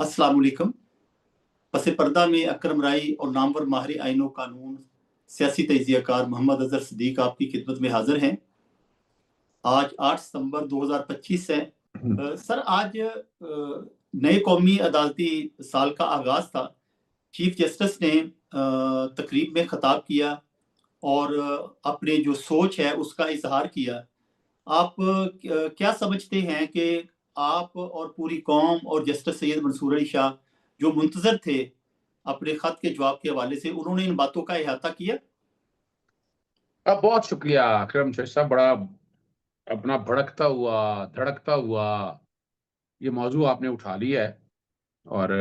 अस्सलाम वालेकुम। पस पर्दा में अकरम राई और नामवर माहिर आइन कानून सियासी तजियाकार मोहम्मद अजहर सदीक आपकी खिदमत में हाजिर हैं। आज 8 सितंबर 2025 है। सर, आज नए कौमी अदालती साल का आगाज था। चीफ जस्टिस ने तकरीब में खिताब किया और अपने जो सोच है उसका इजहार किया। आप क्या समझते हैं कि आप और पूरी कौम और जस्टिस सैयद मंसूर अली शाह जो मुंतजर थे अपने खत के जवाब के हवाले से, उन्होंने इन बातों का इहाता किया? अब बहुत शुक्रिया अकरम शेख साहब। बड़ा अपना भड़कता हुआ धड़कता हुआ ये मौजू आपने उठा लिया है और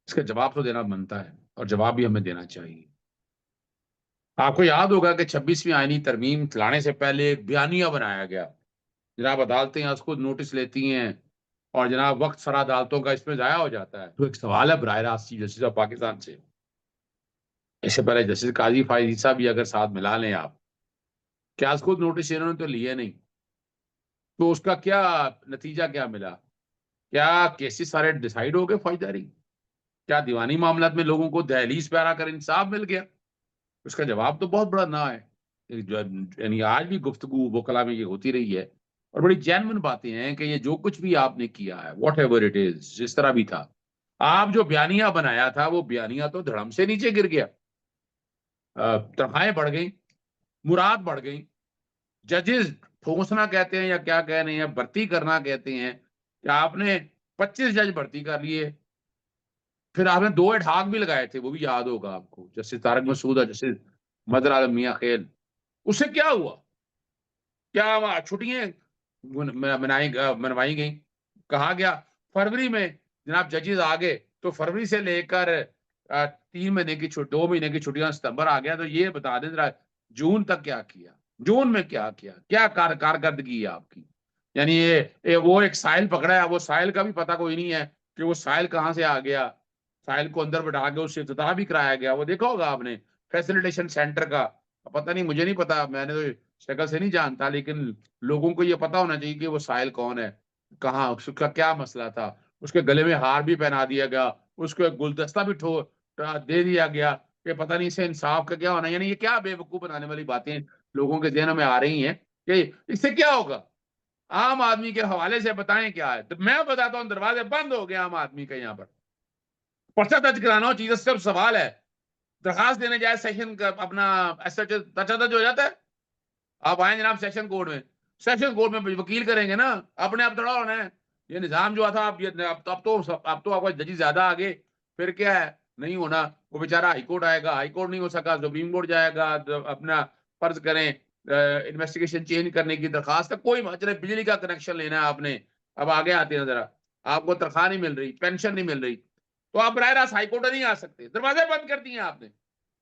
इसका जवाब तो देना बनता है और जवाब भी हमें देना चाहिए। आपको याद होगा कि 26वीं आईनी तरमीम लाने से पहले एक बयानिया बनाया गया। जनाब अदालतें यहाँ उसको नोटिस लेती हैं और जनाब वक्त सारा अदालतों का इसमें जाया हो जाता है। तो एक सवाल है बराह रास्त चीफ जस्टिस ऑफ पाकिस्तान से, इससे पहले जस्टिस काजी फायद ईसा भी अगर साथ मिला लें आप, क्या उसको नोटिस इन्होंने तो लिए नहीं, तो उसका क्या नतीजा क्या मिला? क्या केसेस सारे डिसाइड हो गए फौजदारी? क्या दीवानी मामलात में लोगों को दहलीज पे आकर इंसाफ मिल गया? उसका जवाब तो बहुत बड़ा ना है। यानी आज भी गुफ्तगू वकला में ये होती रही है और बड़ी जेन्युइन बातें हैं कि ये जो कुछ भी आपने किया है, वॉट एवर इट इज, जिस तरह भी था, आप जो बयानिया बनाया था वो बयानिया तो धड़म से नीचे गिर गया। तनख्वाहें बढ़ गई, मुराद बढ़ गई, जजेस ठोसना कहते हैं या क्या कह रहे हैं, भर्ती करना कहते हैं कि आपने 25 जज भर्ती कर लिए। फिर आपने 2 एडहाक भी लगाए थे, वो भी याद होगा आपको, जस्टिस तारक मसूद और जस्टिस मदर आलम मियां खेल। उससे क्या हुआ? क्या वहां छुट्टियां मनवाई गई? कहा गया फरवरी में जनाब जजेस आ गए, तो फरवरी से लेकर 3 महीने की छुट्टी, 2 महीने की छुट्टियां सितंबर आ गया, तो ये बता दें जरा जून तक क्या किया, जून में क्या किया, क्या कारकर्दगी है आपकी? यानी ये वो एक साहिल पकड़ा है, वो साहिल का भी पता कोई नहीं है कि वो साहिल कहाँ से आ गया। साहिल को अंदर बैठा के उससे इफ्तिताह भी कराया गया, वो देखा होगा आपने, फैसिलिटेशन सेंटर का। पता नहीं, मुझे नहीं पता, मैंने तो शक्ल से नहीं जानता, लेकिन लोगों को ये पता होना चाहिए कि वो साहिल कौन है, कहाँ, उसका क्या मसला था। उसके गले में हार भी पहना दिया गया, उसको एक गुलदस्ता भी दे दिया गया कि पता नहीं इसे इंसाफ का क्या होना। यानी ये क्या बेवकूफ बनाने वाली बातें लोगों के जहनों में आ रही हैं कि इससे क्या होगा? आम आदमी के हवाले से बताएं क्या है, तो मैं बताता हूँ, दरवाजे बंद हो गए आम आदमी के। यहाँ पर पर्चा दर्ज कराना हो, चीज सिर्फ सवाल है, दरखास्त देने जाए सेशन का अपना पर्चा दर्ज हो जाता है। आप आए जनाब सेशन कोर्ट में, सेशन कोर्ट में वकील करेंगे ना, अपने आप थोड़ा होना है। ये निजाम जो था, अब ये अब तो आपको जजेस ज्यादा आगे, फिर क्या है, नहीं होना। वो बेचारा हाई कोर्ट आएगा, हाई कोर्ट नहीं हो सका, सुप्रीम कोर्ट जाएगा, अपना फर्ज करें इन्वेस्टिगेशन चेंज करने की दरखास्त है, कोई चले बिजली का कनेक्शन लेना है आपने, अब आगे आते हैं जरा, आपको तनख्वाह नहीं मिल रही, पेंशन नहीं मिल रही, तो आप बरह रास्त हाईकोर्ट नहीं आ सकते, दरवाजे बंद कर दिए आपने।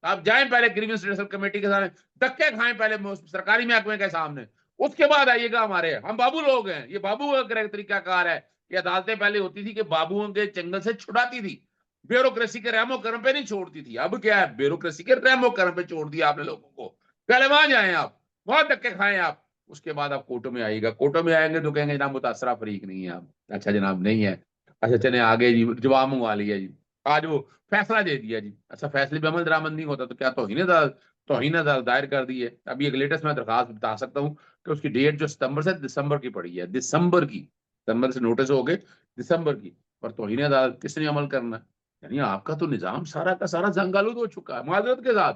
आप जाएं पहले ग्रीवेंस रेडरेसल कमेटी के सामने, धक्के खाएं पहले सरकारी महकमे के सामने, उसके बाद आइएगा हमारे। हम बाबू लोग हैं, ये बाबू का तरीकाकार है। ये अदालतें पहले होती थी कि बाबुओं के चंगल से छुड़ाती थी, ब्यूरोक्रेसी के रहमो करम पे नहीं छोड़ती थी। अब क्या है, ब्यूरोक्रेसी के रहमो करम पे छोड़ दिया आपने लोगों को। पहले वहां जाए आप, वहां धक्के खाएं आप, उसके बाद आप कोर्टों में आइएगा। कोर्टों में आएंगे तो कहेंगे जनाब मुतासरा फरीक नहीं है आप। अच्छा जनाब नहीं है, अच्छा चले आगे जी, जवाब मंगवा लिया जी, आज वो फैसला दे दिया जी। अच्छा फैसले पे अमल दरामद नहीं होता तो क्या तौहीन अदालत दायर कर दी है। अभी एक लेटेस्ट मैं दरखास्त बता सकता हूँ कि उसकी डेट जो सितंबर से दिसंबर की पड़ी है, दिसंबर की, सितंबर से नोटिस हो गए दिसंबर की, पर तौहीन अदालत किसने अमल करना है? यानी आपका तो निजाम सारा का सारा जंगालूद हो चुका है माजरत के साथ।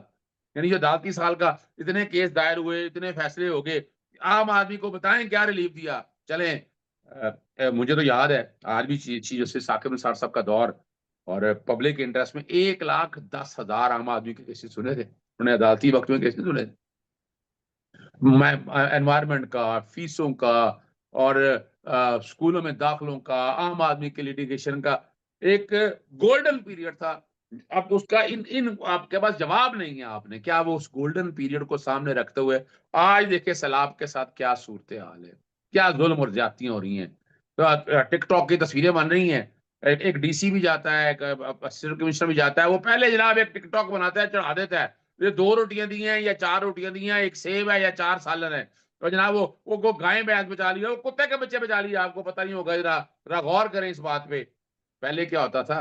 यानी जो अदालती साल का इतने केस दायर हुए, इतने फैसले हो गए, आम आदमी को बताएं क्या रिलीफ दिया? चलें मुझे तो याद है आज भी चीफ जस्टिस साकिब निसार साहब का दौर, और पब्लिक इंटरेस्ट में 1,10,000 आम आदमी के केसेस सुने थे उन्होंने, अदालती वक्त में केसेस सुने थे। एनवायरमेंट का, फीसों का, और स्कूलों में दाखिलों का, आम आदमी के लिटिगेशन का एक गोल्डन पीरियड था। अब उसका इन इन आपके पास जवाब नहीं है। आपने क्या वो उस गोल्डन पीरियड को सामने रखते हुए आज देखिए सैलाब के साथ क्या सूरत हाल है, क्या जुल्म और ज्यादतियां हो रही हैं। तो टिकटॉक की तस्वीरें बन रही हैं, एक डीसी भी जाता है, एक असिस्टेंट कमिश्नर भी जाता है, वो पहले जनाब एक टिकटॉक बनाता है, चढ़ा देता है, ये 2 रोटियां दी हैं या 4 रोटियां दी हैं, एक सेब है या 4 सालन है, तो जनाब वो गाय भैंस बचा लिया, वो कुत्ते के बच्चे बचा लिया, आपको पता नहीं होगा। जरा जरा गौर करें इस बात पे। पहले क्या होता था,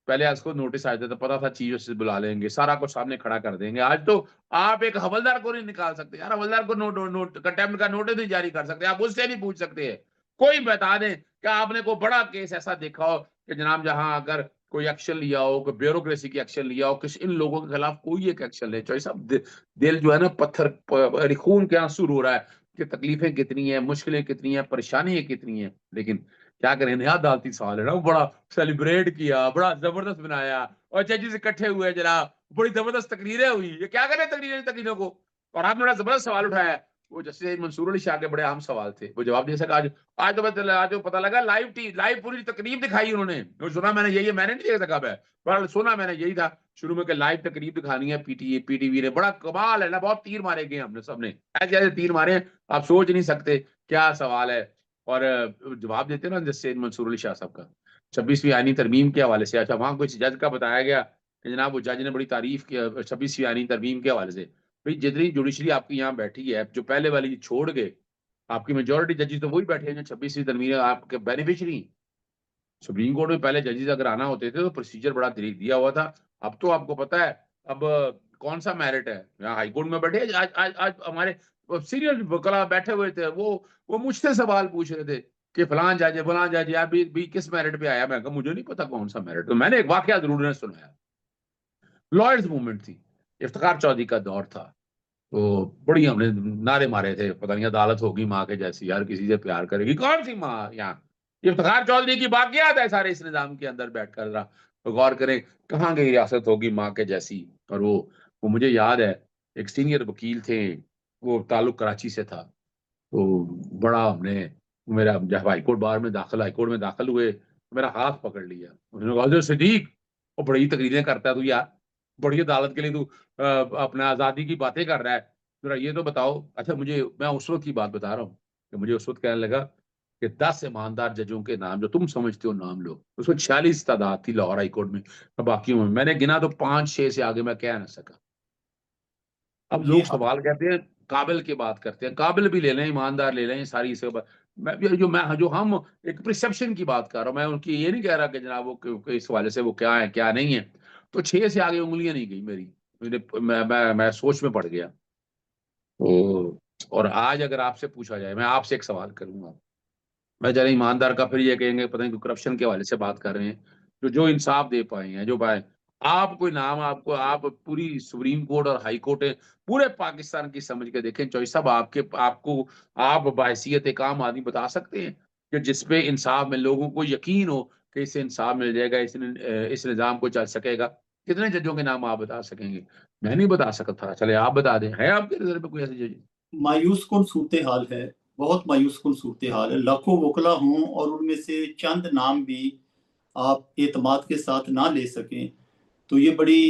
पहले आज को नोटिस आ जाता था, पता था चीफ जस्टिस बुला लेंगे, सारा कुछ सामने खड़ा कर देंगे। आज तो आप एक हवलदार को नहीं निकाल सकते यार, हवलदार को नोट कंटेम्प्ट का नोटिस नहीं जारी कर सकते, आप उससे नहीं पूछ सकते। कोई बता दें क्या आपने कोई बड़ा केस ऐसा देखा हो कि जनाब जहां अगर कोई एक्शन लिया हो, कोई ब्यूरोक्रेसी की एक्शन लिया हो, किसी इन लोगों के खिलाफ कोई एक एक्शन ले, चाहे सब दिल जो है ना पत्थर खून के आंसू रो रहा है कि तकलीफें कितनी है, मुश्किलें कितनी है, परेशानियां कितनी है। लेकिन क्या करें, नया अदालती साल है ना, वो बड़ा सेलिब्रेट किया, बड़ा जबरदस्त बनाया, और जजेस इकट्ठे हुए जनाब, बड़ी जबरदस्त तकरीरें हुई। ये क्या करें तकरीरों को। और आपने बड़ा जबरदस्त सवाल उठाया, वो जस्टिस मंसूर अली शाह के बड़े अहम सवाल थे, वो जवाब दे सका आज। आज तो पता लगा लाइव पूरी तकरीब दिखाई उन्होंने, वो सुना मैंने, यही मैंने नहीं देखा कब है, पर सुना मैंने यही था शुरू में कि लाइव तकरीब दिखानी है पीटीवी ने। बड़ा कमाल है ना, बहुत तीर मारे गए हमने सबने, ऐसे ऐसे तीर मारे आप सोच नहीं सकते क्या सवाल है। और जवाब देते हैं ना जस्टिस मंसूर अली शाह साहब का 26वीं आईनी तरमीम के हवाले से। अच्छा, वहां कुछ जज का बताया गया कि जनाब वो जज ने बड़ी तारीफ की 26वीं आईनी तरमीम के हवाले से। भाई जितनी जुडिशरी आपकी यहाँ बैठी है, जो पहले वाली छोड़ गए, आपकी मेजोरिटी जजेस तो वही बैठे हैं जो 26वीं तरमीम आपके बेनिफिशरी। सुप्रीम कोर्ट में पहले जजेस अगर आना होते थे तो प्रोसीजर बड़ा दिया हुआ था। अब तो आपको पता है, अब कौन सा मेरिट है, यहाँ हाई कोर्ट में बैठे आज आज आज हमारे सीनियर वकला बैठे हुए थे, वो मुझसे सवाल पूछ रहे थे कि फलां जज यार भी किस मेरिट पे आया। मैं कहा मुझे नहीं पता कौन सा मेरिट। तो मैंने एक वाकया जरूर उन्हें सुनाया। लॉयर्स मूवमेंट थी, इफ्तिखार चौधरी का दौर था, तो बड़ी हमने नारे मारे थे, पता नहीं अदालत होगी माँ के जैसी, यार किसी से प्यार करेगी कौन सी माँ यहाँ। इफ्तिखार चौधरी की बाकियात है सारे इस निजाम के अंदर बैठकर, जरा तो गौर करें कहाँ की रियासत होगी माँ के जैसी। और वो मुझे याद है, एक सीनियर वकील थे, वो ताल्लुक कराची से था, तो बड़ा हमने, मेरा जब हाईकोर्ट में दाखिल हुए, मेरा हाथ पकड़ लिया, उन्होंने कहा "जो सिद्दीक, वो बड़ी तकरीरें करता है तू यार, बड़ी अदालत के लिए तू अपना आजादी की बातें कर रहा है, जरा ये तो बताओ"। अच्छा, मैं उस वक्त की बात बता रहा हूँ कि मुझे उस वक्त कहने लगा कि 10 ईमानदार जजों के नाम जो तुम समझते हो नाम लो। उसमें 46 तादाद थी लाहौर हाईकोर्ट में, बाकियों में मैंने गिना तो 5-6 से आगे मैं कह ना सका। अब ये लोग सवाल कहते हैं, काबिल की बात करते हैं, काबिल भी ले लें, ईमानदार ले लें, सारी से जो हम एक प्रिसेप्शन की बात कर रहा हूँ, मैं उनकी ये नहीं कह रहा कि जनाब वो इस हवाले से वो क्या है क्या नहीं है। तो 6 से आगे उंगलियां नहीं गई मेरी, मैं सोच में पड़ गया। तो और आज अगर आपसे पूछा जाए, मैं आपसे एक सवाल करूंगा, मैं जरा ईमानदार का, फिर ये कहेंगे पता नहीं करप्शन के हवाले से बात कर रहे हैं, जो इंसाफ दे पाए हैं, जो पाए। आप कोई नाम, आपको, आप पूरी सुप्रीम कोर्ट और हाई कोर्ट है, पूरे पाकिस्तान की समझ के देखें चौधरी साहब, आप बाहैसियत एक आम आदमी बता सकते हैं कि जिसपे इंसाफ में लोगों को यकीन हो कि इससे इंसाफ मिल जाएगा, इस निजाम को चल सकेगा। कितने जजों के नाम आप बता सकेंगे? मैं नहीं बता सकता, चले आप बता दें, है आपके नजर में कोई ऐसे जज? मायूस कुन सूरत हाल है, बहुत मायूस कुन सूरत हाल है। लाखों वकला हों और उनमें से चंद नाम भी आप एतमाद के साथ ना ले सकें, तो ये बड़ी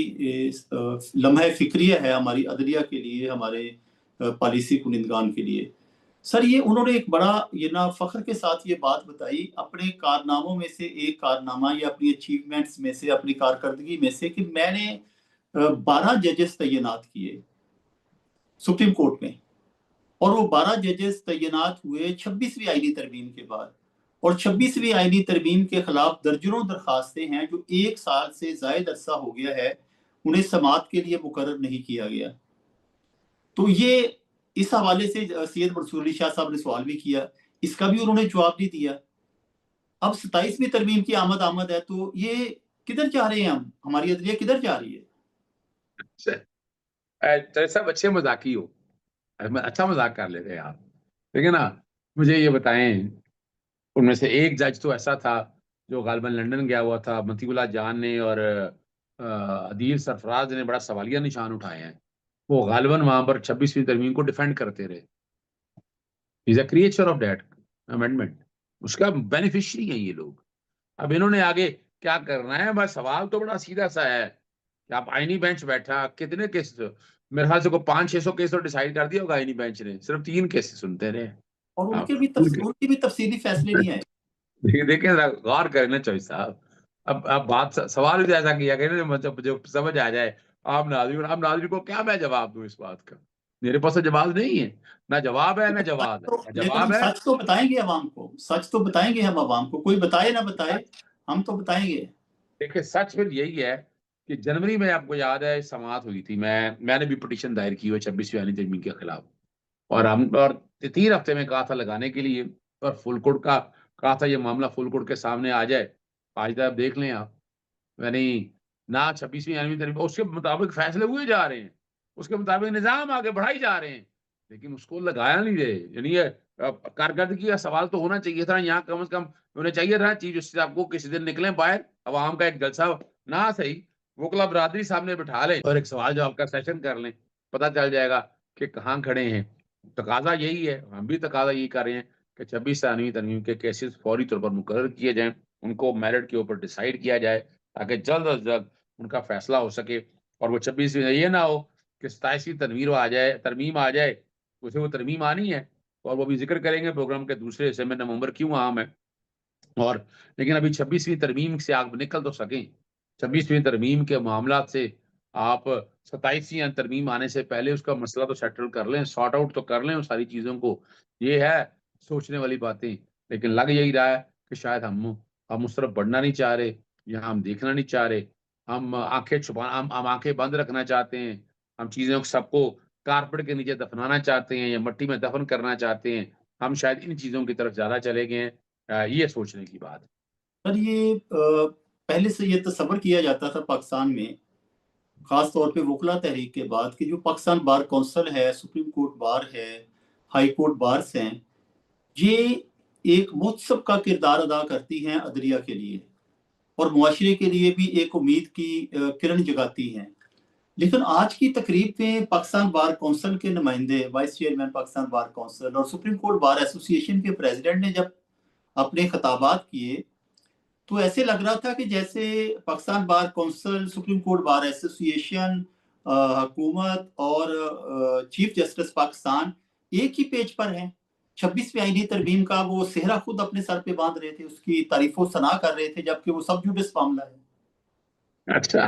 लम्हा फिक्रिया है हमारी अदलिया के लिए, हमारे पॉलिसी कुनिंदगान के लिए। सर, ये उन्होंने एक बड़ा ये ना फख्र के साथ ये बात बताई, अपने कारनामों में से एक कारनामा या अपनी अचीवमेंट्स में से, अपनी कारकर्दगी में से, कि मैंने 12 जजेस तैनात किए सुप्रीम कोर्ट में, और वो 12 जजेस तैनात हुए 26वीं आईनी तरमीम के बाद। और 26वीं आईनी तरमीम के खिलाफ दर्जनों दरखास्तें हैं जो 1 साल से जायद अरसा हो गया है उन्हें समाअत के लिए मुकर्रर नहीं किया गया। तो ये इस हवाले से सैयद मंसूर अली शाह साहब ने सवाल भी किया, इसका भी उन्होंने जवाब नहीं दिया। अब 27वीं तरमीम की आमद है, तो ये किधर जा रहे हैं हम, हमारी अदलिया किधर जा रही है? सब अच्छे मजाकी हो, अच्छा मजाक कर लेते हैं आप, लेकिन ना मुझे ये बताएं, उनमें से एक जज तो ऐसा था जो गालिबन लंदन गया हुआ था, मतीउल्लाह जान ने और अदील सरफराज ने बड़ा सवालिया निशान उठाए हैं। वो गालिबन वहां पर 26वीं तरमीम को डिफेंड करते रहे। Is a creature of that amendment, उसका बेनिफिशियरी है ये लोग। अब इन्होंने आगे क्या करना है, बस सवाल तो बड़ा सीधा सा है कि आप आईनी बेंच बैठा, कितने केस, मेरे ख्याल से को 500-600 केस तो डिसाइड कर दिया होगा आईनी बेंच ने, सिर्फ 3 केस सुनते रहे। और आप उनके भी तफसीली फैसले नहीं आए। देखिए जरा गौर करें ना चौधरी साहब, अब बात सवाल भी ऐसा किया गया ना, मतलब जो समझ आ जाए आप नाज़रीन को क्या मैं जवाब दूं इस बात का? मेरे पास तो जवाब नहीं है, ना जवाब है ना जवाब है, ना लेकिन हम जवाब है। सच तो बताएंगे अवाम को, सच तो बताएंगे हम अवाम को, कोई बताए ना बताए, हम तो बताएंगे। देखिए, सच फिर यही है कि जनवरी में आपको याद है समाअत हुई थी, मैंने भी पिटीशन दायर की हुई 26वीं आईनी तरमीम के खिलाफ, और 3 हफ्ते में कहा था लगाने के लिए, और फुल कोर्ट का कहा था ये मामला फुल कोर्ट के सामने आ जाए। आज तक देख लें आप, यानी ना 26वीं आईनी तरमीम उसके मुताबिक फैसले हुए जा रहे हैं, उसके मुताबिक निज़ाम आगे बढ़ाए जा रहे हैं, लेकिन उसको लगाया नहीं रहे। यानी ये कारकर्दगी का सवाल तो होना चाहिए था, यहाँ कम से कम होना चाहिए था चीफ जस्टिस साहब को किसी दिन निकलें बाहर, अवाम का एक जलसा ना सही, वकला बरादरी सामने बिठा लें और एक सवाल जवाब का सेशन कर लें, पता चल जाएगा कि कहाँ खड़े हैं। तकाज़ा यही है, हम भी तकाज़ा यही कर रहे हैं कि 26वीं तरमीम के केसेस फौरी तौर पर मुकर्रर किए जाएँ, उनको मेरिट के ऊपर डिसाइड किया जाए, ताकि जल्द अज़ जल्द उनका फैसला हो सके, और वो 26वीं ये ना हो कि 27वीं तरमीम आ जाए, उसे वो तरमीम आनी है, और वो भी ज़िक्र करेंगे प्रोग्राम के दूसरे हिस्से में नवंबर क्यों अहम है। और लेकिन अभी 26वीं तरमीम से आप निकल तो सकें। 26वीं तरमीम के मामलात से आप 27वीं तरमीम आने से पहले उसका मसला तो सेटल कर लें, सॉर्ट आउट तो कर लें उन सारी चीज़ों को। ये है सोचने वाली बातें, लेकिन लग यही रहा है कि शायद हम उस तरफ बढ़ना नहीं चाह रहे, या हम देखना नहीं चाह रहे। हम आँखें बंद रखना चाहते हैं। हम चीज़ों को सबको कारपेट के नीचे दफनाना चाहते हैं या मिट्टी में दफन करना चाहते हैं। हम शायद इन चीज़ों की तरफ ज़्यादा चले गए हैं। ये सोचने की बात है। सर ये पहले से ये तस्वर किया जाता था पाकिस्तान में, खास तौर पे वकला तहरीक के बाद, कि जो पाकिस्तान बार कौंसिल है, सुप्रीम कोर्ट बार है, हाई कोर्ट बार्स हैं, ये एक मुहतसब का किरदार अदा करती हैं अदलिया के लिए, और मुआशरे के लिए भी एक उम्मीद की किरण जगाती हैं। लेकिन आज की तकरीब में पाकिस्तान बार कौंसिल के नुमाइंदे, vice chairman Pakistan bar council और सुप्रीम कोर्ट बार एसोसिएशन के प्रेसिडेंट ने जब अपने खिताबात किए, तो ऐसे लग रहा था कि जैसे Pakistan bar council, supreme court bar association, हुकूमत और चीफ जस्टिस पाकिस्तान एक ही पेज पर हैं। 26वीं आईनी तरमीम का वो सेहरा खुद अपने सर पे बांध रहे थे, उसकी तारीफो सना कर रहे थे, जबकि वो सब जुडिस मामला है। अच्छा,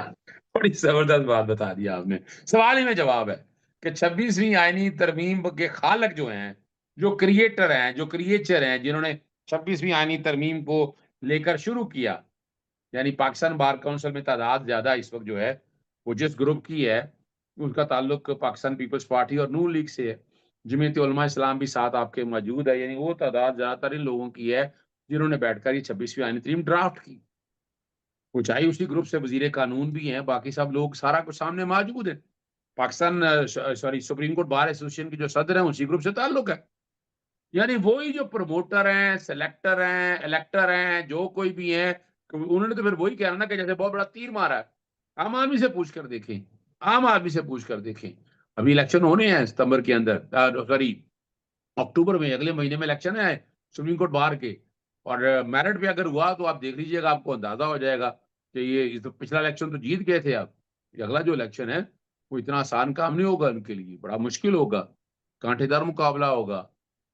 बड़ी ज़बरदस्त बात बता दी आपने। सवाल ही में जवाब है कि 26वीं आईनी तरमीम के खालक जो हैं, जो क्रिएटर हैं, जो क्रिएचर हैं, जिन्होंने 26वीं आईनी तरमीम को लेकर शुरू किया, यानी पाकिस्तान बार काउंसिल में तादाद ज़्यादा इस वक़्त जो है, वो जिस ग्रुप की है, उसका ताल्लुक पाकिस्तान पीपल्स पार्टी और नून लीग से है। जमीयत उलमा इस्लाम भी साथ आपके मौजूद है, यानी वो तादाद ज़्यादातर इन लोगों की है, जिन्होंने बैठकर ये 26वीं आईनी तरमीम ड्राफ्ट की। वो चाहे उसी ग्रुप से वज़ीर कानून भी हैं, बाकी सब लोग सारा कुछ सामने मौजूद है। Pakistan sorry supreme court bar association के जो सदर हैं, उसी ग्रुप से ताल्लुक है। यानी वही जो प्रमोटर हैं, सेलेक्टर हैं, इलेक्टर हैं, जो कोई भी है, उन्होंने तो फिर वही कहना ना कि जैसे बहुत बड़ा तीर मारा है। आम आदमी से पूछ कर देखें, आम आदमी से पूछ कर देखें। अभी इलेक्शन होने हैं सितंबर के अंदर, सॉरी अक्टूबर में, अगले महीने में इलेक्शन है सुप्रीम कोर्ट बार के, और मेरिट पे अगर हुआ तो आप देख लीजिएगा, आपको अंदाजा हो जाएगा कि ये तो पिछला इलेक्शन तो जीत गए थे आप, ये अगला जो इलेक्शन है वो इतना आसान काम नहीं होगा उनके लिए, बड़ा मुश्किल होगा, कांटेदार मुकाबला होगा,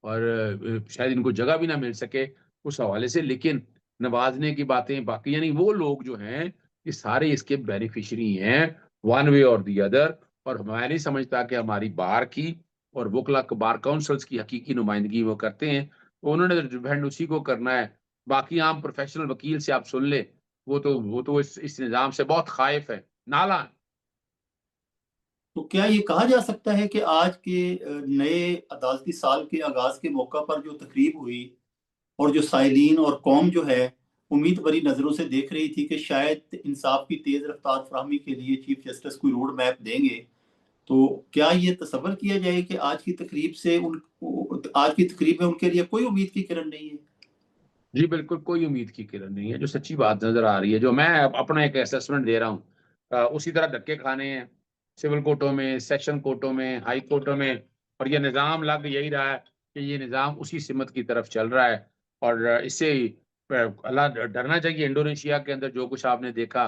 और शायद इनको जगह भी ना मिल सके उस हवाले से। लेकिन नवाजने की बातें बाकी, यानी वो लोग जो हैं ये सारे इसके बेनिफिशियरी हैं, वन वे और दी अदर। और मैं नहीं समझता कि हमारी बार की और वकला बार काउंसिल्स की हकीकी नुमाइंदगी वो करते हैं, तो उन्होंने तो डिपेंड उसी को करना है। बाकी आम प्रोफेशनल वकील से आप सुन ले, वो तो इस निज़ाम से बहुत ख़ाइफ़ है, नाला है। तो क्या ये कहा जा सकता है कि आज के नए अदालती साल के आगाज के मौका पर जो तकरीब हुई, और जो साइलीन और कौम जो है उम्मीद भरी नज़रों से देख रही थी कि शायद इंसाफ की तेज़ रफ्तार फराहमी के लिए चीफ जस्टिस कोई रोड मैप देंगे, तो क्या ये तसव्वुर किया जाए कि आज की तकरीब से आज की तकरीब में उनके लिए कोई उम्मीद की किरण नहीं है? जी, बिल्कुल कोई उम्मीद की किरण नहीं है, जो सच्ची बात नज़र आ रही है, जो मैं अपना एक असेसमेंट दे रहा हूँ, उसी तरह धक्के खाने हैं, सिविल कोर्टों में, सेशन कोर्टों में, हाई कोर्टों में, और ये निज़ाम लग यही रहा है कि ये निज़ाम उसी सिमत की तरफ चल रहा है। और इससे अल्लाह डरना चाहिए। इंडोनेशिया के अंदर जो कुछ आपने देखा,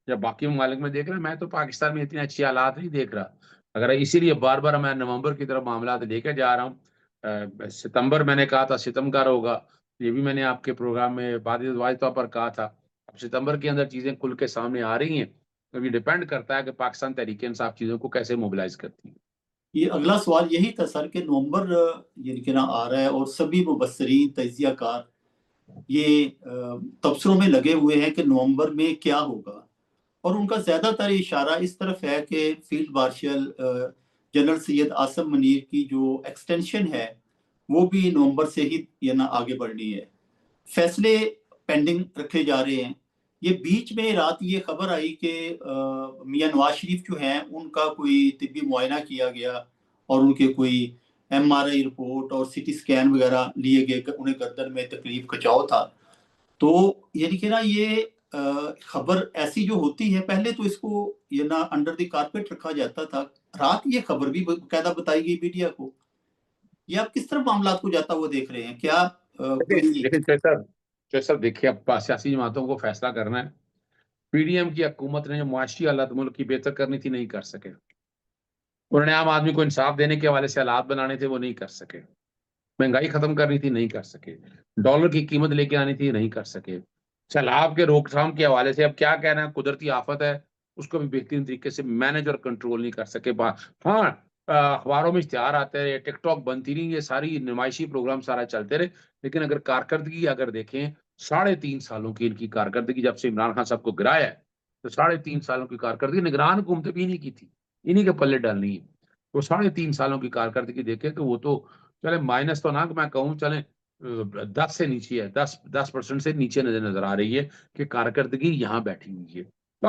या बाकी ममालिक में देख रहे हैं, मैं तो पाकिस्तान में इतनी अच्छी हालात नहीं देख रहा। अगर इसीलिए बार-बार मैं नवंबर की तरफ मामलात लेके जा रहा हूँ। सितंबर मैंने कहा था सितमगार होगा, ये भी मैंने आपके प्रोग्राम में वाज़िह तौर पर कहा था। अब सितंबर के अंदर चीज़ें खुल के सामने आ रही हैं, तो ये डिपेंड करता है कि पाकिस्तान तहरीक-ए-इंसाफ चीज़ों को कैसे मोबिलाइज़ करती है। ये अगला सवाल यही था सर कि नवंबर यानी कि ना आ रहा है, और सभी मुबस्सरीन, तज्ज़ियाकार ये तबसरों में लगे हुए हैं कि नवंबर में क्या होगा, और उनका ज्यादातर इशारा इस तरफ है कि field marshal general Syed Asim Munir की जो एक्सटेंशन है वो भी नवंबर से ही ये ना आगे बढ़नी है। फैसले पेंडिंग रखे जा रहे हैं। ये बीच में रात ये खबर आई कि मियां नवाज शरीफ जो हैं उनका कोई तिब्बी मुआयना किया गया और उनके कोई एमआरआई रिपोर्ट और सीटी स्कैन वगैरह लिए गए, उन्हें गर्दन में तकलीफ खिंचाव था। तो यानी कि ना ये खबर ऐसी जो होती है, पहले तो इसको ये ना अंडर द कारपेट रखा जाता था, रात ये खबर भी बकायदा बताई गई मीडिया को। ये आप किस तरह मामला को जाता हुआ देख रहे हैं? क्या देखिए कोई लेकिन सर देखिए, अब सियासी जमातों को फैसला करना है। पीडीएम की हुकूमत ने जो मुआशी हालात मुल्क की बेहतर करनी थी, नहीं कर सके। उन्होंने आम आदमी को इंसाफ देने के हवाले से हालात बनाने थे, वो नहीं कर सके। महंगाई खत्म करनी थी, नहीं कर सके। डॉलर की कीमत लेके आनी थी, नहीं कर सके। सैलाब के रोकथाम के हवाले से अब क्या कहना है, कुदरती आफत है, उसको भी बेहतरीन तरीके से मैनेज और कंट्रोल नहीं कर सके। हाँ, अखबारों में इश्तिहार आते रहे, टिकटॉक बनती रही, ये सारी नुमाइशी प्रोग्राम सारा चलते रहे, लेकिन अगर कारकर्दगी अगर देखें, 3.5 सालों की इनकी कारकर्दगी जब से इमरान खान साहब को गिराया है, तो 3.5 सालों की कारकर्दगी निगरान हुकूमतें भी नहीं की थी, इन्हीं के पल्ले डालनी है। तो 3.5 सालों की कारकर्दगी देखें तो वो तो चले माइनस तो ना मैं कहूँ, चले 10 से नीचे है, 10% से नीचे नजर नजर आ रही है कि कारकर्दगी यहाँ बैठी हुई है। तो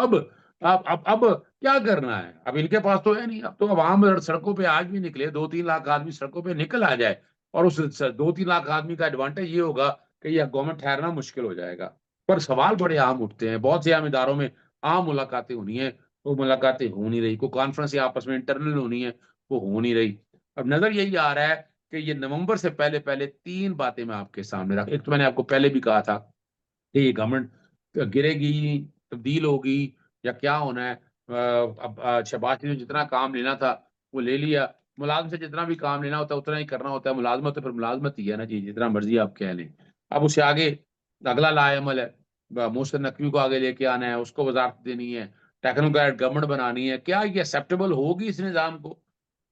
अब क्या करना है? अब इनके पास तो है नहीं। अब तो आवाम सड़कों पे आज भी निकले, 2-3 लाख आदमी सड़कों पे निकल आ जाए, और उस 2-3 लाख आदमी का एडवांटेज ये होगा कि यह गवर्नमेंट ठहरना मुश्किल हो जाएगा। पर सवाल बड़े आम उठते हैं, बहुत से आम इदारों में आम मुलाकातें होनी है, वो मुलाकातें हो नहीं रही। कोई कॉन्फ्रेंस या आपस में इंटरनल होनी है, वो हो नहीं रही। अब नजर यही आ रहा है कि ये नवंबर से पहले पहले 3 बातें मैं आपके सामने रख, एक तो मैंने आपको पहले भी कहा था कि ये गवर्नमेंट गिरेगी, तब्दील होगी, या क्या होना है। अब शहबाज शरीफ ने जितना काम लेना था वो ले लिया। मुलाजिम से जितना भी काम लेना होता है उतना ही करना होता है। मुलाजमत तो फिर मुलाजमत ही है ना जी, जितना मर्जी आप कह लें। अब उससे आगे अगला लाएमल है, मोहसिन नकवी को आगे लेके आना है, उसको वजारत देनी है, टेक्नोक्रेट गवर्नमेंट बनानी है। क्या ये एक्सेप्टेबल होगी इस निज़ाम को?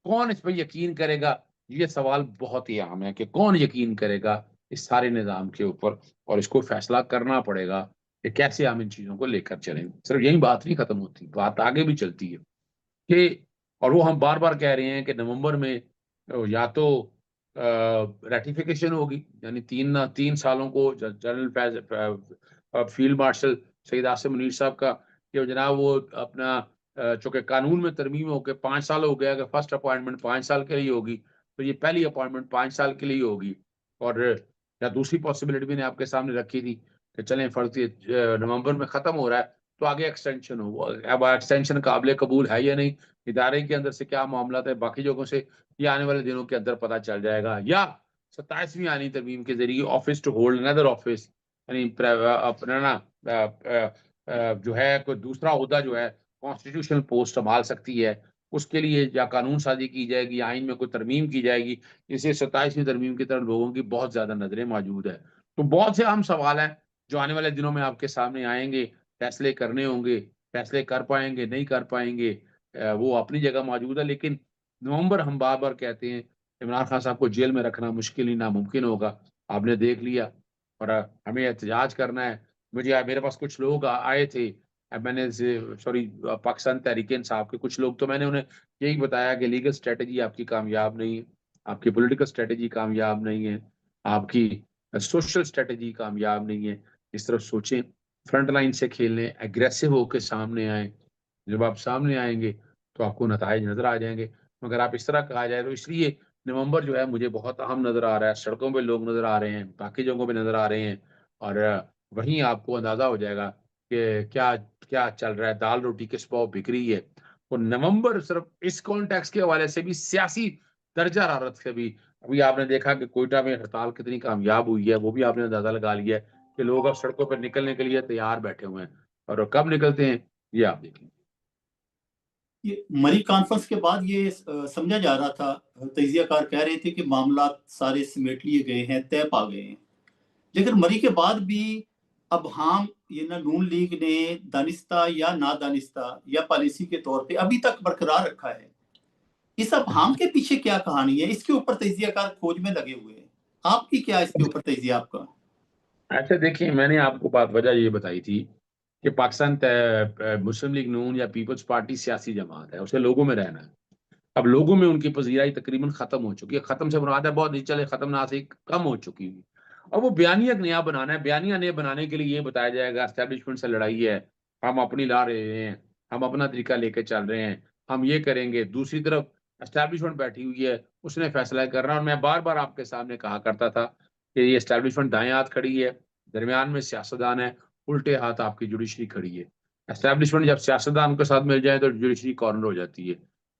कौन इस पर यकीन करेगा? ये सवाल बहुत ही अहम है कि कौन यकीन करेगा इस सारे निज़ाम के ऊपर, और इसको फैसला करना पड़ेगा कि कैसे हम इन चीज़ों को लेकर चलें। सिर्फ यही बात नहीं खत्म होती, बात आगे भी चलती है कि, और वो हम बार बार कह रहे हैं कि नवंबर में या तो रेटिफिकेशन होगी, यानी 3 सालों को general field marshal Syed Asim Munir साहब का, कि जनाब वो अपना चूंकि कानून में तरमीम होकर 5 साल हो गया कि फर्स्ट अपॉइंटमेंट 5 साल के लिए होगी, तो ये पहली अपॉइंटमेंट 5 साल के लिए होगी। और या दूसरी पॉसिबिलिटी भी ने आपके सामने रखी थी कि चलें फर्जी नवंबर में खत्म हो रहा है तो आगे एक्सटेंशन हो। अब एक्सटेंशन काबिल कबूल है या नहीं, इदारे के अंदर से क्या मामला है, बाकी जगहों से ये आने वाले दिनों के अंदर पता चल जाएगा। या 27वीं आनी तरमीम के जरिए office to hold another office, यानी अपना ना जो है कोई दूसरा ओहदा जो है कॉन्स्टिट्यूशनल पोस्ट संभाल सकती है, उसके लिए या कानून साजी की जाएगी, आइन में कोई तरमीम की जाएगी। इसे 27वीं तरमीम की तरफ लोगों की बहुत ज्यादा नजरें मौजूद है। तो बहुत से अहम सवाल हैं जो आने वाले दिनों में आपके सामने आएंगे, फैसले करने होंगे। फैसले कर पाएंगे नहीं कर पाएंगे, वो अपनी जगह मौजूद है। लेकिन नवंबर हम बार बार कहते हैं, इमरान खान साहब को जेल में रखना मुश्किल ही नामुमकिन होगा, आपने देख लिया। और हमें एहतजाज करना है। मेरे पास कुछ लोग आए थे, मैंने सॉरी पाकिस्तान तहरीक इंसाफ के कुछ लोग, तो मैंने उन्हें यही बताया कि लीगल स्ट्रेटजी आपकी कामयाब नहीं है, आपकी पॉलिटिकल स्ट्रेटजी कामयाब नहीं है, आपकी सोशल स्ट्रेटजी कामयाब नहीं है। इस तरफ सोचें, फ्रंट लाइन से खेलने, एग्रेसिव होकर सामने आए। जब आप सामने आएंगे तो आपको नताइज नजर आ जाएंगे। मगर आप इस तरह कहा जाए तो, इसलिए नवंबर जो है मुझे बहुत अहम नजर आ रहा है। सड़कों पे लोग नजर आ रहे हैं, बाकी जगहों पे नजर आ रहे हैं, और वहीं आपको अंदाजा हो जाएगा कि क्या क्या चल रहा है, दाल रोटी किस भाव बिक रही है। और नवंबर सिर्फ इस कॉन्टेक्स्ट के हवाले से भी, सियासी दर्जा हरारत से भी, अभी आपने देखा कि कोयटा में हड़ताल कितनी कामयाब हुई है, वो भी आपने अंदाजा लगा लिया है कि लोग अब सड़कों पर निकलने के लिए तैयार बैठे हुए हैं। और कब निकलते हैं ये आप देखें। ये मरी कॉन्फ्रेंस के बाद ये समझा जा रहा था, तजियाकार कह रहे थे कि मामला सारे समेट लिए गए हैं, तय पा गए हैं। लेकिन मरी के बाद भी अब हम ये ना नून लीग ने दानिस्ता या ना दानिस्ता या पॉलिसी के तौर पे अभी तक बरकरार रखा है। इस अबहाम के पीछे क्या कहानी है? इसके ऊपर तजियाकार खोज में लगे हुए हैं। आपकी क्या इसके ऊपर तजिया आपका? अच्छा देखिए, मैंने आपको बात वजह ये बताई थी कि पाकिस्तान मुस्लिम लीग नून या पीपल्स पार्टी सियासी जमात है, उसे लोगों में रहना है। अब लोगों में उनकी पज़ीराई तकरीबन खत्म हो चुकी है। खत्म से मुराद है बहुत नहीं चले, खत्म ना से कम हो चुकी है। अब वो बयानिया नया बनाना है, बयानिया नया बनाने के लिए ये बताया जाएगा एस्टेब्लिशमेंट से लड़ाई है, हम अपनी ला रहे हैं, हम अपना तरीका लेके चल रहे हैं, हम ये करेंगे। दूसरी तरफ एस्टेब्लिशमेंट बैठी हुई है, उसने फैसला करना। और मैं बार-बार आपके सामने कहा करता था कि ये एस्टेब्लिशमेंट दाएँ हाथ खड़ी है, दरमियान में सियासतदान है, उल्टे हाथ आपकी जुडिशरी खड़ी है। एस्टेब्लिशमेंट जब सियासतदान के साथ मिल जाए तो जुडिशरी कॉर्नर हो जाती है।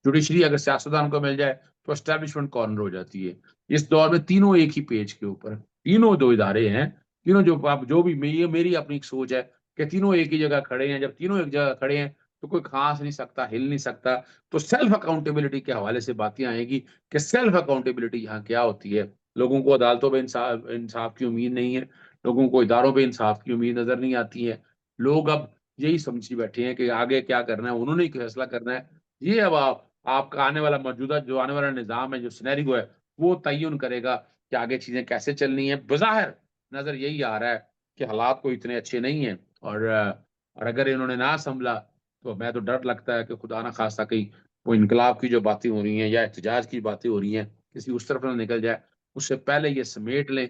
जुडिशरी अगर सियासतदान को मिल जाए तो एस्टेब्लिशमेंट कॉर्नर हो जाती है। इस दौर में तीनों एक ही पेज के ऊपर, तीनों 2 इदारे हैं, तीनों जो आप जो भी ये मेरी अपनी एक सोच है कि तीनों एक ही जगह खड़े हैं। जब तीनों एक जगह खड़े हैं तो कोई खास नहीं सकता, हिल नहीं सकता। तो सेल्फ अकाउंटेबिलिटी के हवाले से बातें आएँगी कि सेल्फ अकाउंटेबिलिटी यहाँ क्या होती है। लोगों को अदालतों में इंसाफ की उम्मीद नहीं है, लोगों को इदारों पे इंसाफ की उम्मीद नज़र नहीं आती है। लोग अब यही समझे बैठे हैं कि आगे क्या करना है, उन्होंने ही फैसला करना है। ये अब आपका आने वाला मौजूदा जो आने वाला निज़ाम है, जो सिनेरियो है, वो तय्युन करेगा कि आगे चीज़ें कैसे चलनी है। बज़ाहिर नज़र यही आ रहा है कि हालात कोई इतने अच्छे नहीं हैं। और अगर इन्होंने ना सँभला, तो मैं तो डर लगता है कि खुदा ना ख़ास्ता कहीं वो इन्कलाब की जो बातें हो रही हैं या एहतजाज की बातें हो रही हैं, किसी उस तरफ ना निकल जाए। उससे पहले ये समेट लें।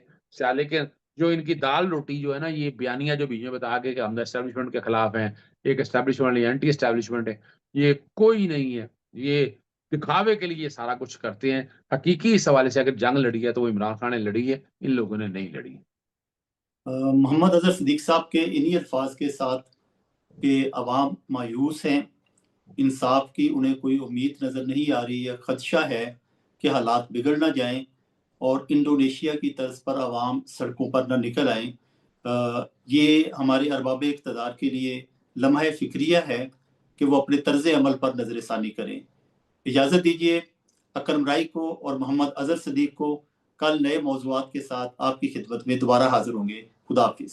लेकिन जो इनकी दाल-रोटी जो है ना, ये बयानिया जो बीच में बता के कि हम एस्टेब्लिशमेंट के खिलाफ हैं, एक एस्टेब्लिशमेंट नहीं एंटी एस्टेब्लिशमेंट है, ये कोई नहीं है। ये दिखावे के लिए ये सारा कुछ करते हैं। हकीकी इस हवाले से अगर जंग लड़ी है तो वो इमरान खान ने लड़ी है, इन लोगों ने नहीं लड़ी है। मोहम्मद अज़हर सिद्दीक साहब के इन्हीं अल्फाज के साथ कि अवाम मायूस हैं, इंसाफ की उन्हें कोई उम्मीद नज़र नहीं आ रही है, खदशा है कि हालात बिगड़ ना जाएं और इंडोनेशिया की तर्ज पर अवाम सड़कों पर ना निकल आए। ये हमारे अरबाब इक़्तिदार के लिए लम्हा फ़िक्रिया है कि वो अपने तर्ज अमल पर नज़रसानी करें। इजाज़त दीजिए, अकरम राई को और मोहम्मद अज़हर सिद्दीक को कल नए मौज़ूआत के साथ आपकी खिदमत में दोबारा हाज़िर होंगे। खुदा हाफ़िज़।